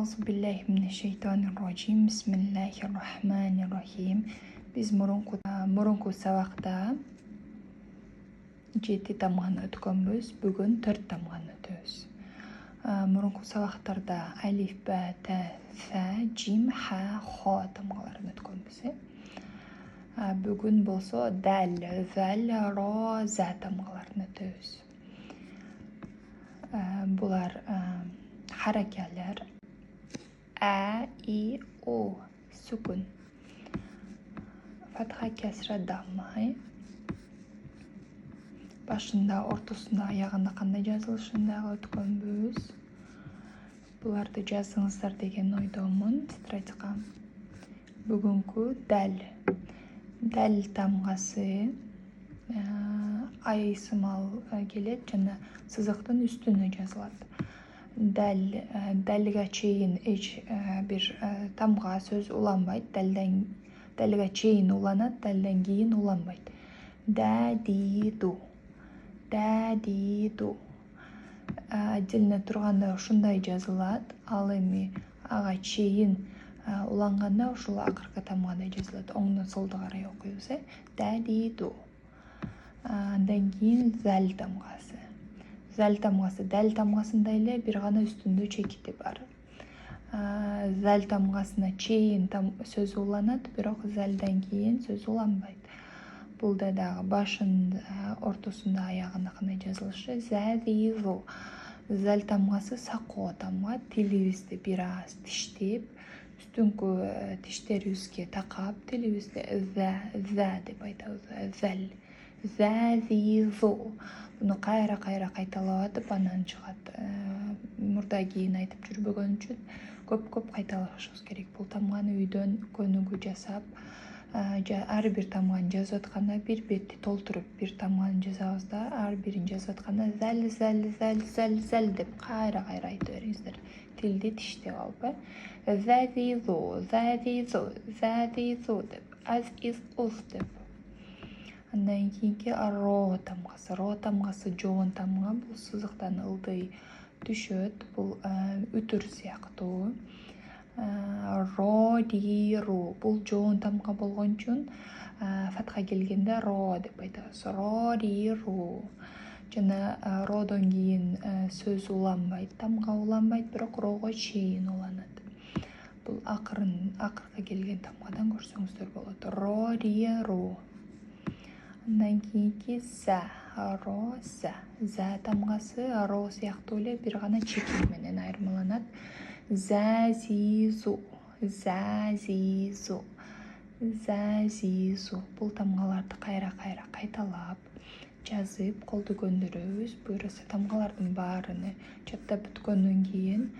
Аузубиллахиминашшайтаниррajim. Бисмиллахиррахманиррахим. Biz мурунку сабакта 7 тамганы өткөнбүз. Бүгүн 4 тамганы өтөбүз. Мурунку сабактарда алиф, ба, та, фа, жим, ха, хо тамгаларын өткөнбүз. Бүгүн болсо дал, zal, ро, за тамгаларын өтөбүз. Булар харакалар. А, и, у, sukun. Fatha, kesra, damma. Başında, ortasında, ayağında qanday жазылышында өткөнбүз. Буларды жазыңыздар деген ойдомун. Тетрадька. Бүгүнкү дал. Дал тамгасы айсымал келет жана сызыктын үстүнө жазылат. Далга чейин эч бир тамга сөз уланбайт. Далга чейин уланат, далдан кийин уланбайт. Дадиду. Дадиду. Отдельно турганда ушундай жазылат. Ал эми ага чейин уланганда ушул акыркы тамгада жазылат. Оңдон солдо карай окуйбуз. Дадиду. Андан кийин zal тамгасы. Zal тамгасы дал тамгасындай эле бир гана үстүндө чекити бар. Zal тамгасына чейин сөз уланат, бирок залдан кийин сөз уланбайт. Булда дагы башында, ортосунда, аягында кандай жазылышы? Задизу. Zal тамгасы сакоо тамга. Тилибизди бир аз тиштеп, үстүнкү тиштерибизге такап, тилибизде за деп айтабыз. Zal. Задизу. Буну кайра кайталап атып анан чыгат. Мурда кийин айтып жүрбөгөн үчүн көп кайталашыбыз керек. Бул тамганы үйдөн көнүгүү жасап, ар бир тамганы жазып атканда бир бетти толтуруп, бир тамганы жазабыз да, ар бирин жазып атканда zal деп кайра айта бериңиздер. Тилди тиштеп алып. Задизу деп. Аз из уз деп. Андан кийинки ро тамгасы. Ро тамгасы жоон тамга. Бул сызыктан ылдый түшөт. Бул үтүр сыяктуу. Ро, ди, ру. Бул жоон тамга болгон үчүн фатха келгенде ро деп айтабыз. Ро, ди, ру. Жана родон кийин сөз уланбайт, тамга уланбайт, бирок рого чейин уланат. Бул акыркы келген тамгадан көрсөңүздөр болот. Ро, ди, ру. Андан кийинки за, ро, за. За тамгасы ро сыяктуу эле бир гана чекит менен айырмаланат. Зазизу. Бул тамгаларды кайра кайталап жазып колду көндүрөбүз. Буюрса тамгалардын баарын чаттап бүткөндөн кийин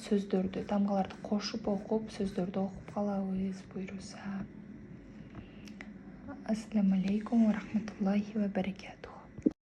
сөздөрдү, тамгаларды кошуп окуп, сөздөрдү окуп калабыз буюрса. Ассаламу алейкум ва рахматуллахи ва баракатух.